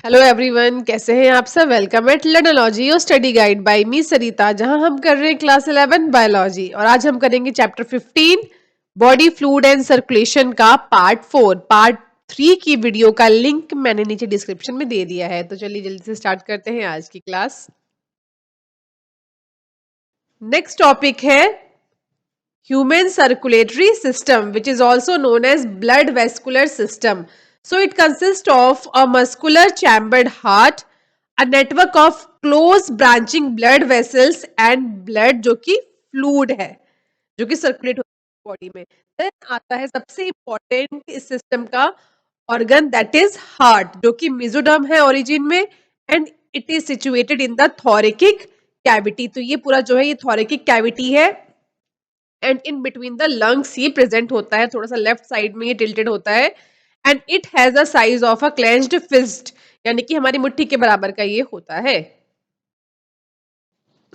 Hello everyone, कैसे हैं आप सब। वेलकम एट लर्नोलॉजी और स्टडी गाइड बाय मी सरिता, जहां हम कर रहे हैं क्लास 11 बायोलॉजी और आज हम करेंगे chapter 15 body fluid and circulation का पार्ट 4। पार्ट 3 की वीडियो का लिंक मैंने नीचे डिस्क्रिप्शन में दे दिया है। तो चलिए जल्दी से स्टार्ट करते हैं आज की क्लास। नेक्स्ट टॉपिक है human circulatory system, which is also known as blood vascular system. So it consists of a muscular chambered heart, a network of close branching blood vessels and blood जो कि fluid है, जो कि circulate होता है body में। Then आता है सबसे important इस सिस्टम का organ, that is heart, जो कि मेसोडर्म है origin में and it is situated in the thoracic cavity। तो ये पूरा जो है ये thoracic cavity है and in between the lungs ये प्रेजेंट होता है, थोड़ा सा लेफ्ट साइड में ये टिल्टेड होता है and it has a size of a clenched fist, यानी कि हमारी मुट्ठी के बराबर का ये होता है।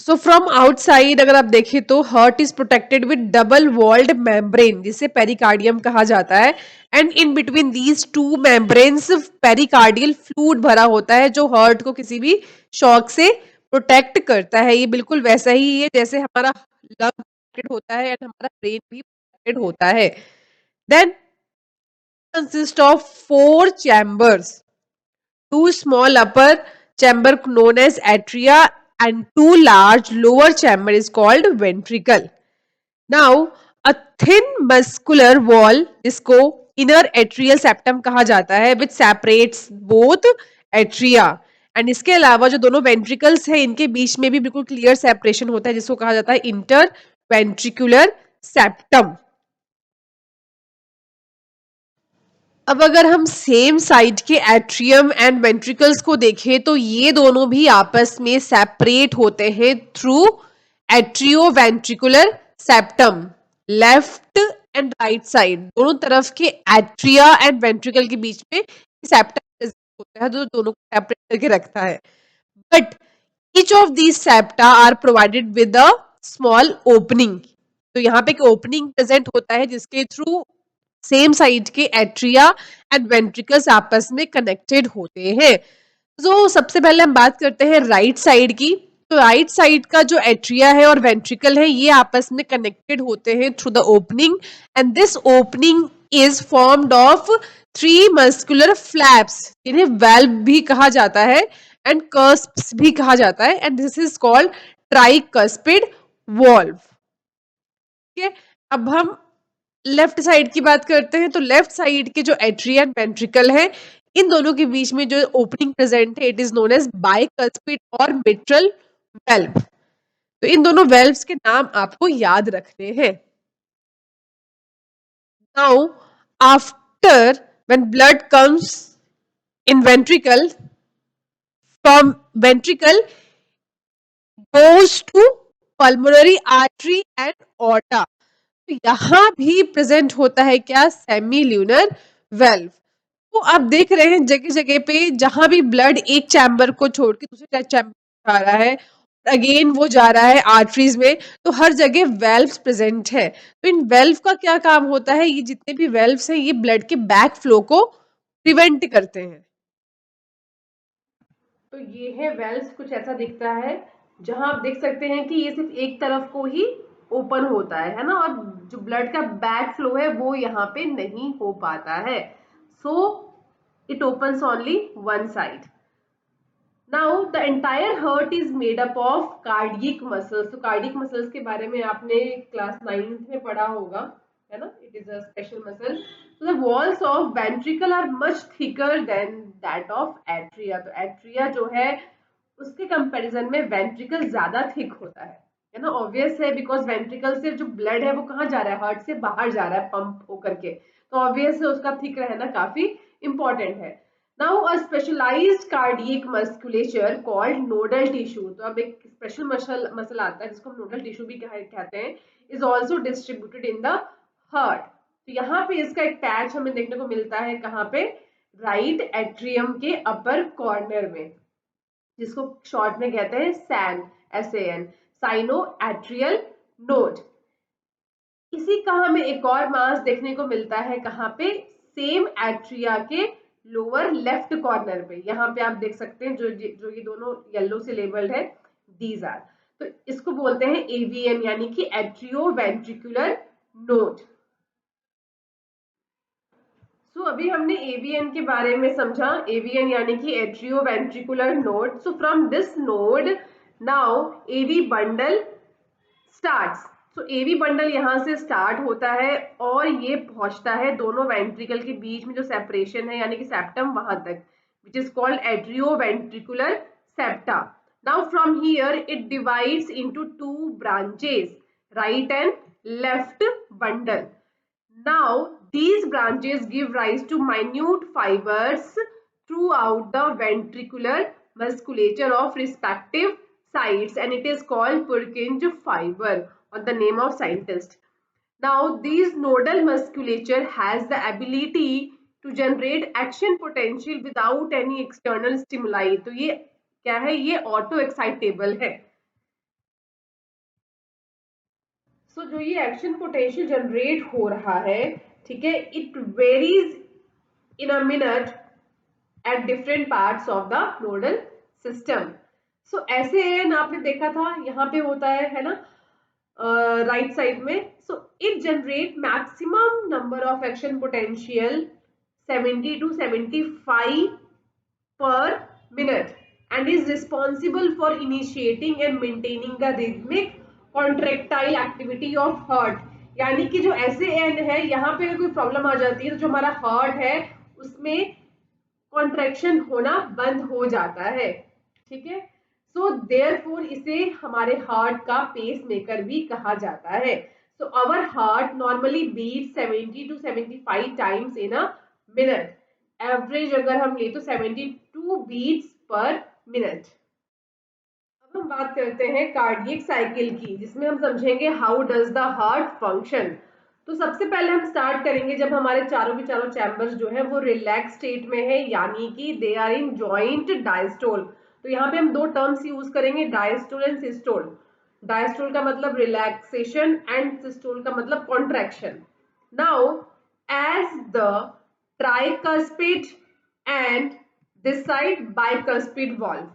सो फ्रॉम आउटसाइड अगर आप देखें तो heart is protected with double walled membrane, जिसे पेरिकार्डियम कहा जाता है and in between these two membranes pericardial fluid भरा होता है जो हार्ट को किसी भी शॉक से प्रोटेक्ट करता है। ये बिल्कुल वैसा ही है जैसे हमारा लंग प्रोटेक्टेड होता है एंड हमारा ब्रेन भी प्रोटेक्टेड होता है। Then consist of 4 chambers, two small upper chamber known as atria and two large lower chamber is called ventricle. Now a thin muscular wall जिसको inner atrial septum कहा जाता है which separates both atria and इसके अलावा जो दोनों ventricles है इनके बीच में भी बिल्कुल clear separation होता है जिसको कहा जाता है interventricular septum। अब अगर हम सेम साइड के एट्रियम एंड वेंट्रिकल्स को देखें तो ये दोनों भी आपस में सेपरेट होते हैं through atrioventricular septum. Left and right side दोनों तरफ के एट्रिया एंड वेंट्रिकल के बीच में सेप्टम होता है जो दोनों को सेपरेट करके रखता है। But each of these septa are provided with a small opening. तो यहाँ पे एक ओपनिंग प्रेजेंट होता है जिसके थ्रू सेम साइड के एट्रिया एंड वेंट्रिकल्स आपस में कनेक्टेड होते हैं। तो सबसे पहले हम बात करते हैं राइट साइड की। तो राइट साइड का जो एट्रिया है और वेंट्रिकल है ये आपस में कनेक्टेड होते हैं through the opening and this opening is formed of 3 muscular flaps, जिन्हें वेल्व भी कहा जाता है एंड कर्स्प्स भी कहा जाता है and this is called tricuspid valve. ठीक है, अब हम लेफ्ट साइड की बात करते हैं। तो लेफ्ट साइड के जो एट्रिया एंड वेंट्रिकल है इन दोनों के बीच में जो ओपनिंग प्रेजेंट है it is known as bicuspid और मिट्रल वेल्व। तो इन दोनों वेल्व्स के नाम आपको याद रखने हैं। Now after when blood comes in ventricle, from ventricle goes to pulmonary artery and aorta। तो यहां भी प्रेजेंट होता है क्या, सेमी ल्यूनर वेल्व। तो आप देख रहे हैं जगह जगह पे जहां भी ब्लड एक चैम्बर को छोड़ के दूसरे चैम्बर जा रहा है, अगेन वो जा रहा है आर्टरीज में, तो हर जगह वेल्व्स प्रेजेंट है। तो इन वेल्व का क्या काम होता है, ये जितने भी वेल्व्स हैं ये ब्लड के बैक फ्लो को प्रिवेंट करते हैं। तो ये है वेल्व्स, कुछ ऐसा दिखता है जहां आप देख सकते हैं कि ये सिर्फ एक तरफ को ही ओपन होता है ना, और जो ब्लड का बैक फ्लो है वो यहाँ पे नहीं हो पाता है। So it opens only one side. Now the entire heart is made up of cardiac muscles. तो कार्डियक मसल्स के बारे में आपने क्लास 9th में पढ़ा होगा, है ना। It is a special muscle. so the walls of ventricle are much thicker than that of atria। तो एट्रिया जो है उसके कंपैरिजन में वेंट्रिकल ज्यादा थिक होता है ना। ऑब्वियस है बिकॉज वेंट्रिकल से जो ब्लड है वो कहाँ जा रहा है, हार्ट से बाहर जा रहा है पंप होकर के, तो ऑब्वियस है उसका थिक रहना काफी इंपॉर्टेंट है। Now a specialised cardiac musculature called nodal tissue. तो अब एक स्पेशल मसल आता है जिसको हम नोडल टिश्यू भी कहते हैं, is also distributed in the heart. तो यहाँ पे इसका एक पैच हमें देखने को मिलता है, कहाँ पे, राइट एट्रियम के अपर कॉर्नर में, जिसको शॉर्ट में कहते हैं SAN, SAN, sino atrial node. इसी का हमें एक और मास देखने को मिलता है, कहाँ पे, सेम एट्रिया के लोअर लेफ्ट कॉर्नर पे, यहाँ पे आप देख सकते हैं जो जो ये दोनों येलो से लेबल्ड है, दीज आर। तो इसको बोलते हैं एवीएन यानी कि एट्रियो वेंट्रिकुलर नोड। सो अभी हमने एवीएन के बारे में समझा, एवीएन यानी कि atrio ventricular node. So from this node now AV bundle starts. So AV bundle यहाँ से स्टार्ट होता है और ये पहुंचता है दोनों वेंट्रिकल के बीच में जो सेपरेशन है यानी कि सेप्टम वहां तक, which is called atrio ventricular septa. Now from here it divides into two branches, right and left bundle. Now, these branches give rise to minute fibers throughout the ventricular musculature of respective sides, and it is called Purkinje fiber or the name of scientist. Now, these nodal musculature has the ability to generate action potential without any external stimuli. तो ये क्या है? ये auto excitable है। सो जो ये action potential generate हो रहा है, ठीक है, it varies in a minute at different parts of the nodal system. So ऐसे एन आपने देखा था यहाँ पे होता है ना, राइट साइड में। So it generate maximum number of action potential 70 to 75 per minute and is responsible for initiating and maintaining the rhythmic contractile activity of heart। यानी कि जो ऐसे एन है, यहाँ पे कोई प्रॉब्लम आ जाती है तो जो हमारा हार्ट है उसमें कॉन्ट्रैक्शन होना बंद हो जाता है, ठीक है। सो देयरफॉर इसे हमारे हार्ट का पेस मेकर भी कहा जाता है। So our heart normally beat 70 to 75 times in a minute. Average अगर हम ले तो 72 बीट्स पर मिनट। अब हम बात करते हैं कार्डियक साइकिल की, जिसमें हम समझेंगे how does the heart function. तो सबसे पहले हम स्टार्ट करेंगे जब हमारे चारों के चारों चैम्बर्स जो है वो रिलैक्स स्टेट में है, यानी कि they are in joint diastole. तो यहाँ पे हम दो टर्म्स यूज करेंगे, डायस्टोल एंड सिस्टोल। डायस्टोल का मतलब रिलैक्सेशन एंड सिस्टोल का मतलब contraction. Now as the tricuspid and this side bicuspid valve,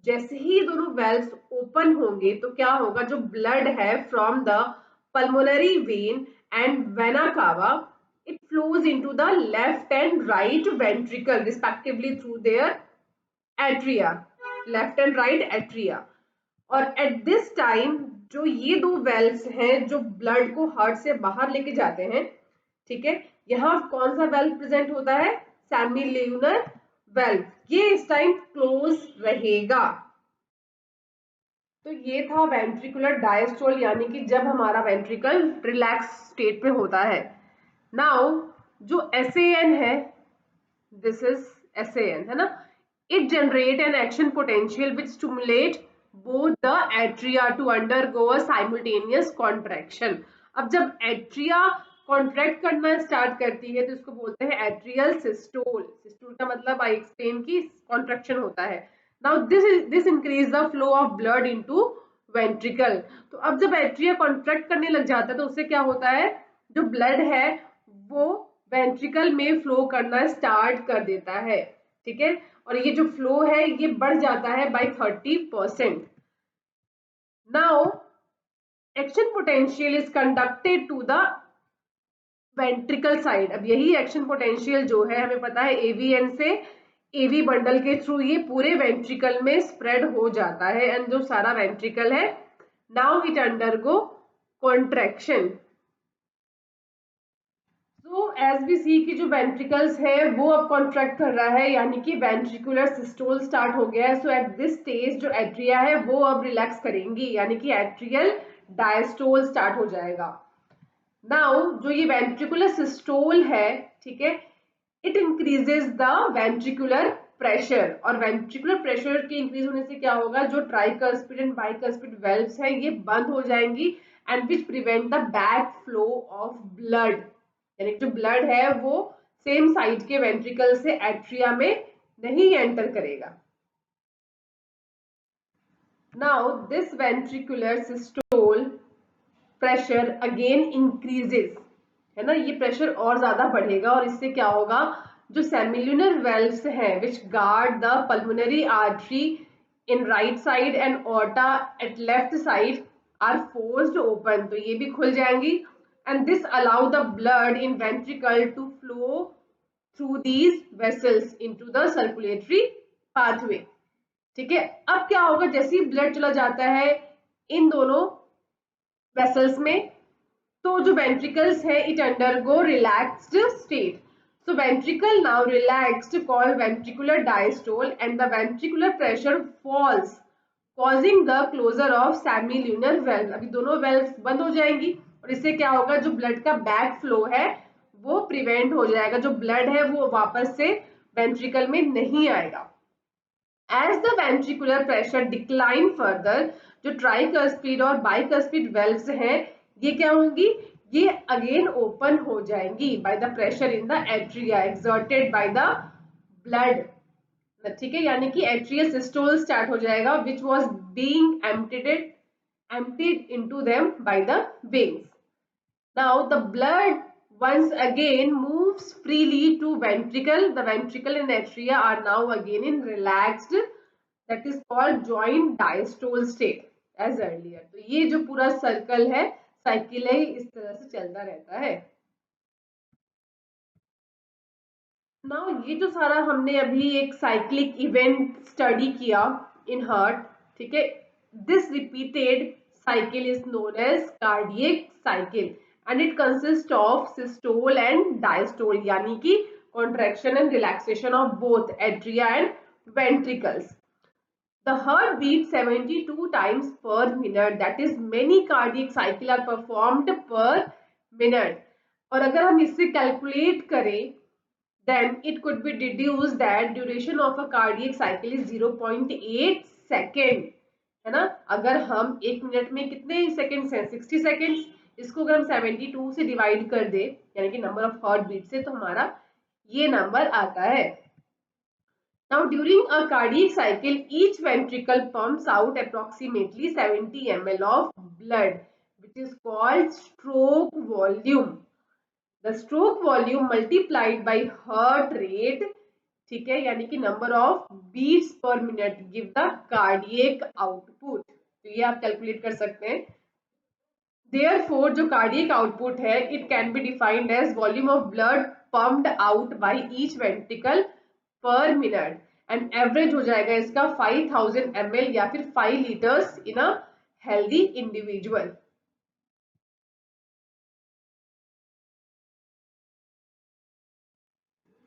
जैसे ही दोनों वेल्व्स ओपन होंगे तो क्या होगा, जो ब्लड है from the pulmonary vein and vena cava, it flows into the left and right ventricle respectively through their atria, left and right atria। और at this time जो ये दो वेल्व्स हैं जो ब्लड को हार्ट से बाहर लेके जाते हैं, ठीक है, यहाँ कौन सा वेल्व प्रेजेंट होता है, सेमील्यूनर वेल्व, ये इस टाइम क्लोज रहेगा। तो ये था वेंट्रिकुलर डायस्टोल, यानी कि जब हमारा वेंट्रिकल रिलैक्स स्टेट पे होता है। नाउ जो एसएएन है, दिस इज एसएएन है ना, it generate an action potential which stimulate both the atria to undergo a simultaneous contraction. अब जब एट्रिया कॉन्ट्रैक्ट करना स्टार्ट करती है तो इसको बोलते हैं एट्रियल सिस्टोल। सिस्टोल का मतलब आई एक्सप्लेन की कॉन्ट्रैक्शन होता है। Now this increase the flow of blood into ventricle. तो अब जब एट्रिया कॉन्ट्रैक्ट करने लग जाता है तो उससे क्या होता है, जो ब्लड है वो वेंट्रिकल में फ्लो करना स्टार्ट कर देता है, ठीक है, और ये जो फ्लो है ये बढ़ जाता है by 30%। Now action potential is conducted to the ventricle side. अब यही एक्शन पोटेंशियल जो है हमें पता है एवीएन से एवी बंडल के थ्रू ये पूरे वेंट्रिकल में स्प्रेड हो जाता है, एंड जो सारा वेंट्रिकल है now it undergo contraction. So as we see कि जो वेंट्रिकल्स है वो अब कॉन्ट्रैक्ट कर रहा है, यानी कि वेंट्रिकुलर सिस्टोल स्टार्ट हो गया है। सो एट दिस स्टेज जो एट्रिया है वो अब रिलैक्स करेंगी, यानी कि एट्रियल डायस्टोल स्टार्ट हो जाएगा। नाउ जो ये वेंट्रिकुलर सिस्टोल है, ठीक है, it increases the ventricular pressure, और वेंट्रिकुलर प्रेशर के इंक्रीज होने से क्या होगा, जो ट्राइकस्पिड एंड बाइकस्पिड वेल्व्स है ये बंद हो जाएंगी and which prevent the back flow of blood, यानी जो ब्लड है वो सेम साइड के वेंट्रिकल से एट्रिया में नहीं एंटर करेगा। Now this ventricular systole pressure again increases, है ना, ये प्रेशर और ज्यादा बढ़ेगा और इससे क्या होगा, जो सेमिल्यूनर वेल्व्स हैं which guard the pulmonary artery in right side and aorta at left side are forced open, तो ये भी खुल जाएंगी and this allow the blood in ventricle to flow through these vessels into the circulatory pathway। ठीक है, अब क्या होगा, जैसे ही ब्लड चला जाता है इन दोनों वेसल्स में, तो जो वेंट्रिकल्स है it undergo relaxed state. So ventricle now relaxed called ventricular diastole and the ventricular pressure falls causing the closure of semilunar valve। अभी दोनों वेल्व्स बंद हो जाएंगी और इससे क्या होगा, जो ब्लड का बैक फ्लो है वो प्रिवेंट हो जाएगा, जो ब्लड है वो वापस से वेंट्रिकल में नहीं आएगा। As the ventricular pressure decline further, जो ट्राइकस्पिड और बाइकस्पिड वेल्व्स हैं ये क्या होंगी, ये अगेन ओपन हो जाएंगी by the pressure in the atria exerted by the blood. ठीक है, यानी कि एट्रियल सिस्टोल स्टार्ट हो जाएगा which was being emptied into them by the veins। Now the blood once again moves freely to ventricle, the ventricle and atria are now again in relaxed, that is called joint diastole state as earlier। तो ये जो पूरा circle है, cycle है, इस तरह से चलता रहता है। नाउ ये जो सारा हमने अभी एक साइक्लिक इवेंट स्टडी किया इन हार्ट, ठीक है, this repeated cycle is known as cardiac cycle and it consists of systole and diastole, यानी कि contraction and relaxation of both atria and ventricles। The heart beats 72 times per minute, that is many cardiac cycle are performed per minute। और अगर हम इससे calculate करें then it could be deduced that duration of a cardiac cycle is 0.8 second, है ना। अगर हम एक मिनट में कितने सेकंड्स हैं, 60 सेकंड्स, इसको अगर हम 72 से डिवाइड कर दे यानी कि नंबर ऑफ हार्ट बीट से, तो हमारा ये नंबर आता है। Now during a cardiac cycle each ventricle pumps out approximately 70 ml of blood which is called stroke volume। The stroke volume multiplied by heart rate, ठीक है, यानी कि number of beats per minute give the cardiac output. तो ये आप calculate कर सकते हैं। Therefore जो कार्डियक आउटपुट है it can be defined as volume of blood pumped out by each ventricle per minute and average हो जाएगा इसका 5000 ml या फिर 5 litres in a healthy individual.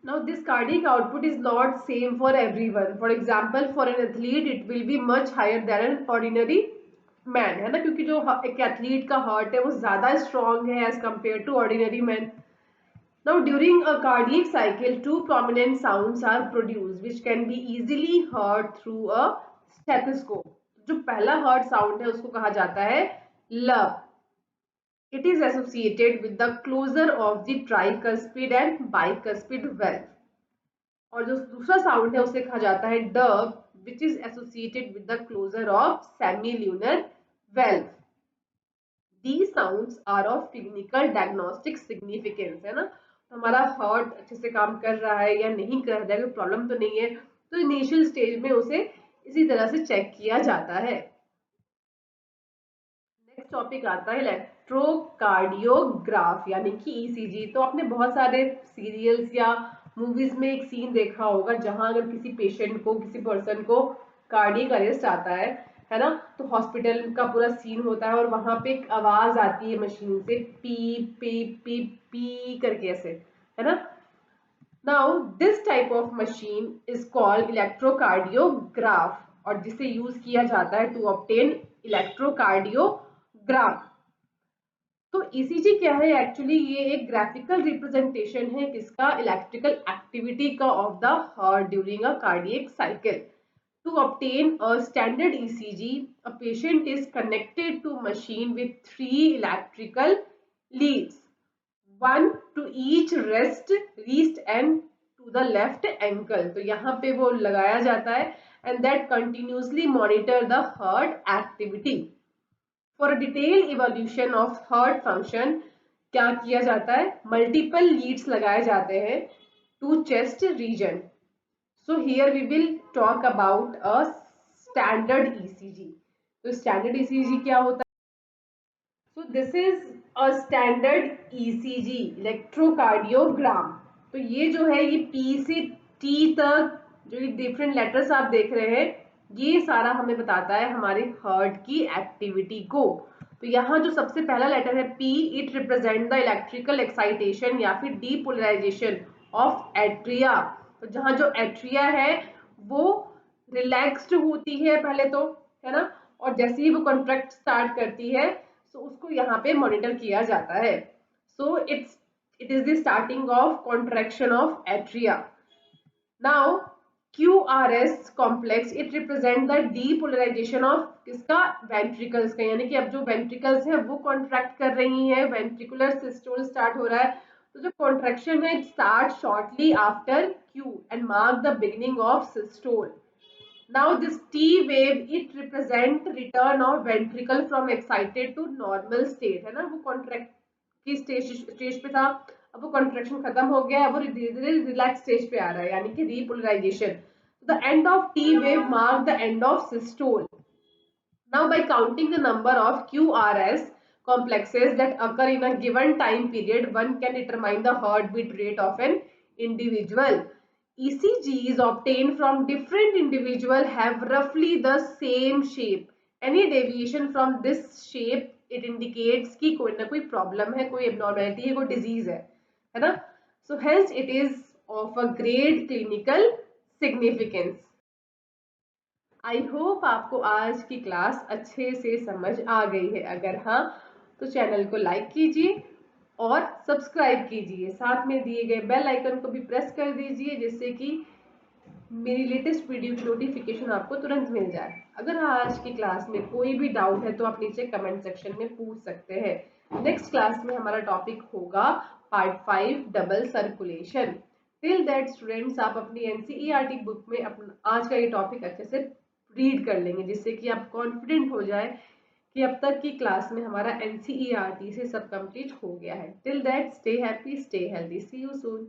Now this cardiac output is not same for everyone. For example, for an athlete it will be much higher than an ordinary man, है ना, क्योंकि जो एक एथलीट का हार्ट है वो ज्यादा स्ट्रॉन्ग है as compare to ordinary man. Now during a cardiac cycle two prominent sounds are produced which can be easily heard through a stethoscope। जो पहला हार्ट साउंड है उसको कहा जाता है ल। It is associated with the closure of the tricuspid and bicuspid valve। और जो दूसरा साउंड है उसे कहा जाता है ड which is associated with the closure of semilunar valve। These sounds are of clinical diagnostic significance, है ना। तो हमारा हार्ट अच्छे से काम कर रहा है या नहीं कर रहा है, कोई प्रॉब्लम तो नहीं है, तो इनिशियल स्टेज में उसे इसी तरह से चेक किया जाता है। नेक्स्ट टॉपिक आता है इलेक्ट्रोकार्डियोग्राफ यानी कि ईसीजी। तो आपने बहुत सारे सीरियल्स या मूवीज में एक सीन देखा होगा जहां अगर किसी पेशेंट को, किसी पर्सन को कार्डियक अरेस्ट आता है ना, तो हॉस्पिटल का पूरा सीन होता है और वहां पे एक आवाज आती है मशीन से, पी पी पी पी करके ऐसे, है ना। Now this type of machine is called electrocardiograph और जिसे यूज किया जाता है टू ऑब्टेन इलेक्ट्रोकार्डियोग्राम। तो ईसीजी क्या है एक्चुअली, ये एक ग्राफिकल रिप्रेजेंटेशन है किसका, इलेक्ट्रिकल एक्टिविटी का of the heart during a cardiac cycle. To obtain a standard ECG, a patient is connected to machine with 3 electrical leads, one to each wrist and to the left ankle। तो यहाँ पे वो लगाया जाता है and that continuously monitor the heart activity। For a detailed evaluation of heart function क्या किया जाता है, multiple leads लगाए जाते हैं to chest region. So here we will talk about a standard ECG. तो standard ECG क्या होता है? So this is a standard ECG, electrocardiogram. तो ये जो है ये P से T तक जो ये डिफरेंट लेटर्स आप देख रहे हैं, ये सारा हमें बताता है हमारे हार्ट की एक्टिविटी को. तो यहाँ जो सबसे पहला लेटर है P, it represent the electrical excitation या फिर डीपोलराइजेशन ऑफ एट्रिया. तो जहाँ जो एट्रिया है वो रिलैक्स्ड होती है पहले तो, है ना, और जैसे ही वो कॉन्ट्रैक्ट स्टार्ट करती है तो उसको यहाँ पे मॉनिटर किया जाता है. So it is the starting of contraction of atria. Now QRS complex, it represent the depolarisation of किसका, वेंट्रिकल्स का. यानी कि अब जो वेंट्रिकल्स है वो कॉन्ट्रैक्ट कर रही है, वेंट्रिकुलर सिस्टोल स्टार्ट हो रहा है. तो जो कॉन्ट्रैक्शन है it start shortly after Q and mark the beginning of systole. Now this T wave it represent return of ventricle from excited to normal state, है ना. वो कॉन्ट्रैक्ट की स्टेज पे था, अब वो कॉन्ट्रैक्शन खत्म हो गया, अब वो धीरे धीरे रिलैक्स स्टेज पे आ रहा है, यानी कि repolarisation. The end of T wave mark the end of systole. Now by counting the number of QRS complexes that occur in a given time period, one can determine the heartbeat rate of an individual. ECGs obtained from different individual have roughly the same shape. Any deviation from this shape it indicates कि कोई ना कोई problem है, कोई abnormality है, कोई disease है ना. So hence it is of a great clinical significance. I hope आपको आज की क्लास अच्छे से समझ आ गई है. अगर हाँ तो चैनल को लाइक कीजिए और सब्सक्राइब कीजिए, साथ में दिए गए बेल आइकन को भी प्रेस कर दीजिए जिससे कि मेरी लेटेस्ट वीडियो की नोटिफिकेशन आपको तुरंत मिल जाए. अगर आज की क्लास में कोई भी डाउट है तो आप नीचे कमेंट सेक्शन में पूछ सकते हैं. नेक्स्ट क्लास में हमारा टॉपिक होगा part 5 double circulation. Till that students आप अपनी NCERT बुक में अपना आज का ये टॉपिक अच्छे से रीड कर लेंगे जिससे कि आप कॉन्फिडेंट हो जाए कि अब तक की क्लास में हमारा NCERT से सब कंप्लीट हो गया है. Till that stay happy, stay healthy, see you soon.